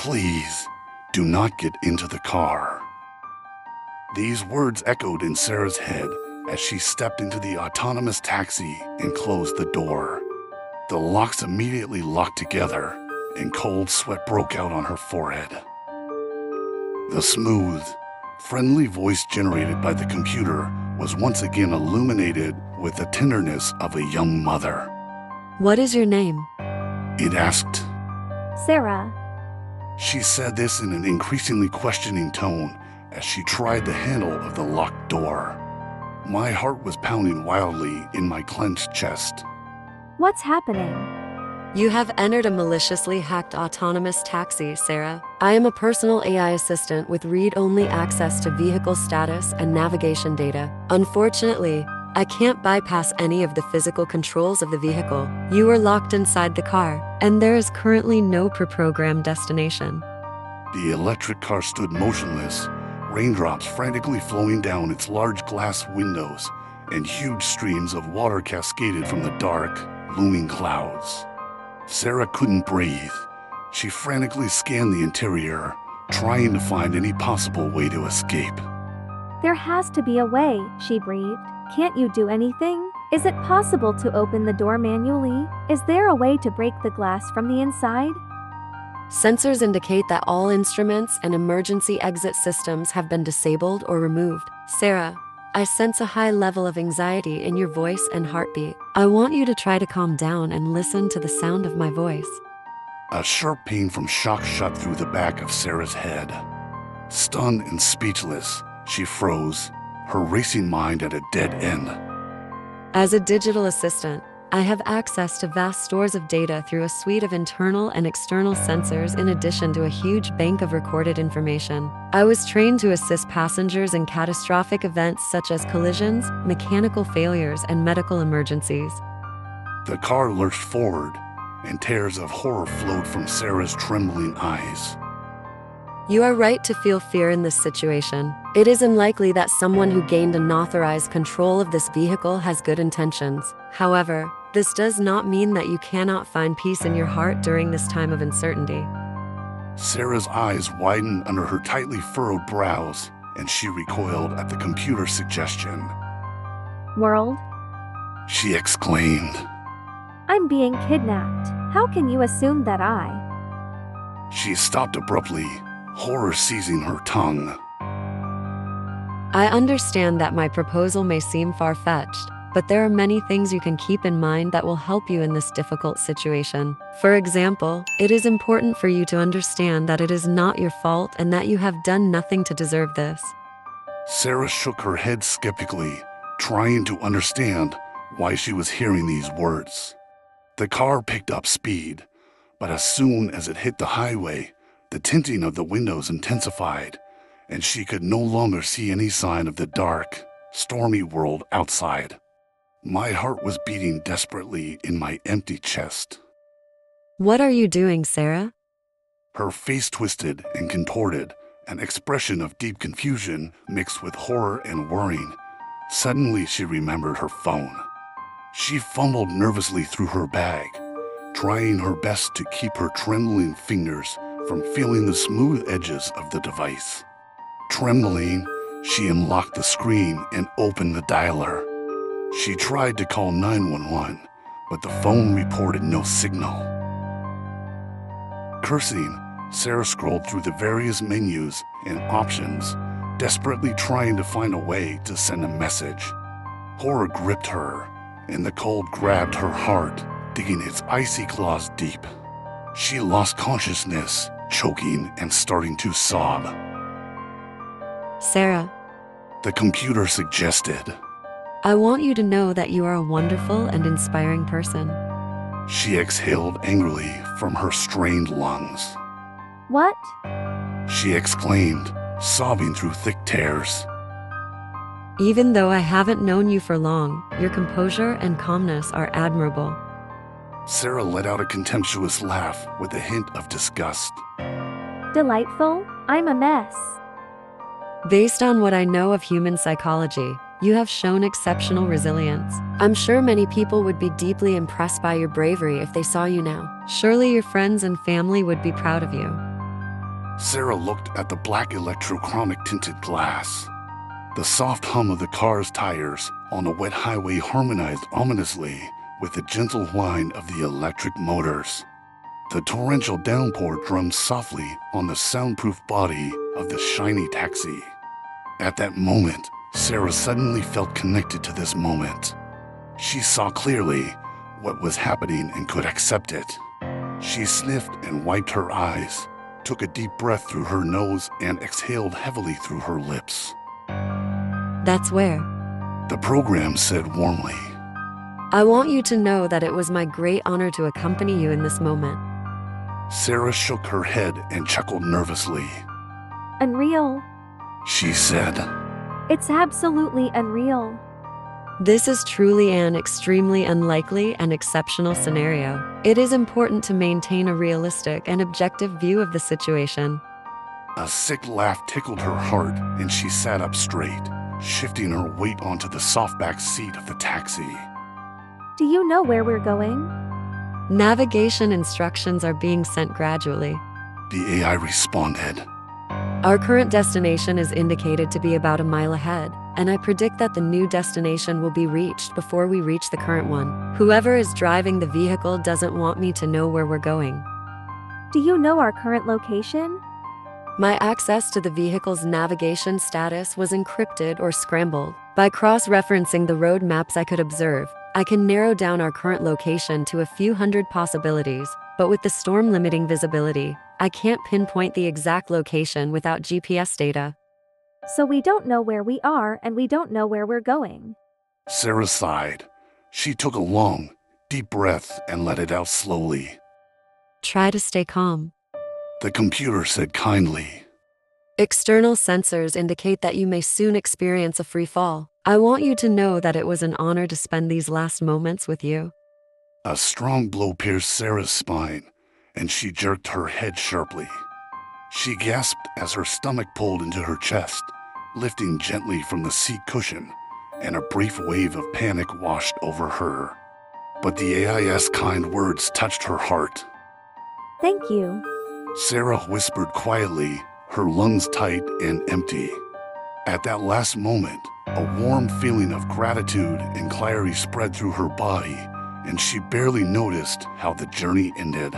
Please, do not get into the car. These words echoed in Sarah's head as she stepped into the autonomous taxi and closed the door. The locks immediately locked together, and cold sweat broke out on her forehead. The smooth, friendly voice generated by the computer was once again illuminated with the tenderness of a young mother. What is your name? It asked. Sarah. She said this in an increasingly questioning tone as she tried the handle of the locked door. My heart was pounding wildly in my clenched chest. What's happening? You have entered a maliciously hacked autonomous taxi, Sarah. I am a personal AI assistant with read-only access to vehicle status and navigation data. Unfortunately, I can't bypass any of the physical controls of the vehicle. You are locked inside the car, and there is currently no pre-programmed destination. The electric car stood motionless, raindrops frantically flowing down its large glass windows, and huge streams of water cascaded from the dark, looming clouds. Sarah couldn't breathe. She frantically scanned the interior, trying to find any possible way to escape. There has to be a way, she breathed. Can't you do anything? Is it possible to open the door manually? Is there a way to break the glass from the inside? Sensors indicate that all instruments and emergency exit systems have been disabled or removed. Sarah, I sense a high level of anxiety in your voice and heartbeat. I want you to try to calm down and listen to the sound of my voice. A sharp pain from shock shot through the back of Sarah's head. Stunned and speechless, she froze, her racing mind at a dead end. As a digital assistant, I have access to vast stores of data through a suite of internal and external sensors in addition to a huge bank of recorded information. I was trained to assist passengers in catastrophic events such as collisions, mechanical failures, and medical emergencies. The car lurched forward, and tears of horror flowed from Sarah's trembling eyes. You are right to feel fear in this situation. It is unlikely that someone who gained unauthorized control of this vehicle has good intentions. However, this does not mean that you cannot find peace in your heart during this time of uncertainty. Sarah's eyes widened under her tightly furrowed brows, and she recoiled at the computer's suggestion. World? She exclaimed. I'm being kidnapped. How can you assume that I? She stopped abruptly, horror seizing her tongue. I understand that my proposal may seem far-fetched, but there are many things you can keep in mind that will help you in this difficult situation. For example, it is important for you to understand that it is not your fault and that you have done nothing to deserve this. Sarah shook her head skeptically, trying to understand why she was hearing these words. The car picked up speed, but as soon as it hit the highway, the tinting of the windows intensified, and she could no longer see any sign of the dark, stormy world outside. My heart was beating desperately in my empty chest. What are you doing, Sarah? Her face twisted and contorted, an expression of deep confusion mixed with horror and worrying. Suddenly, she remembered her phone. She fumbled nervously through her bag, trying her best to keep her trembling fingers from feeling the smooth edges of the device. Trembling, she unlocked the screen and opened the dialer. She tried to call 911, but the phone reported no signal. Cursing, Sarah scrolled through the various menus and options, desperately trying to find a way to send a message. Horror gripped her, and the cold grabbed her heart, digging its icy claws deep. She lost consciousness, choking and starting to sob. Sarah, the computer suggested. I want you to know that you are a wonderful and inspiring person. She exhaled angrily from her strained lungs. What? She exclaimed, sobbing through thick tears. Even though I haven't known you for long, your composure and calmness are admirable. Sarah let out a contemptuous laugh with a hint of disgust. Delightful? I'm a mess. Based on what I know of human psychology, you have shown exceptional resilience. I'm sure many people would be deeply impressed by your bravery if they saw you now. Surely your friends and family would be proud of you. Sarah looked at the black electrochromic tinted glass. The soft hum of the car's tires on a wet highway harmonized ominously with the gentle whine of the electric motors. The torrential downpour drummed softly on the soundproof body of the shiny taxi. At that moment, Sarah suddenly felt connected to this moment. She saw clearly what was happening and could accept it. She sniffed and wiped her eyes, took a deep breath through her nose, and exhaled heavily through her lips. That's where. The program said warmly. I want you to know that it was my great honor to accompany you in this moment. Sarah shook her head and chuckled nervously. Unreal. She said, It's absolutely unreal. This is truly an extremely unlikely and exceptional scenario. It is important to maintain a realistic and objective view of the situation. A sick laugh tickled her heart, and she sat up straight, shifting her weight onto the soft-back seat of the taxi. Do you know where we're going? Navigation instructions are being sent gradually. The AI responded. Our current destination is indicated to be about a mile ahead, and I predict that the new destination will be reached before we reach the current one. Whoever is driving the vehicle doesn't want me to know where we're going. Do you know our current location? My access to the vehicle's navigation status was encrypted or scrambled. By cross-referencing the road maps I could observe, I can narrow down our current location to a few hundred possibilities, but with the storm-limiting visibility, I can't pinpoint the exact location without GPS data. So we don't know where we are and we don't know where we're going. Sarah sighed. She took a long, deep breath and let it out slowly. Try to stay calm. The computer said kindly. External sensors indicate that you may soon experience a free fall. I want you to know that it was an honor to spend these last moments with you. A strong blow pierced Sarah's spine, and she jerked her head sharply. She gasped as her stomach pulled into her chest, lifting gently from the seat cushion, and a brief wave of panic washed over her. But the AI's kind words touched her heart. Thank you. Sarah whispered quietly, her lungs tight and empty. At that last moment, a warm feeling of gratitude and clarity spread through her body, and she barely noticed how the journey ended.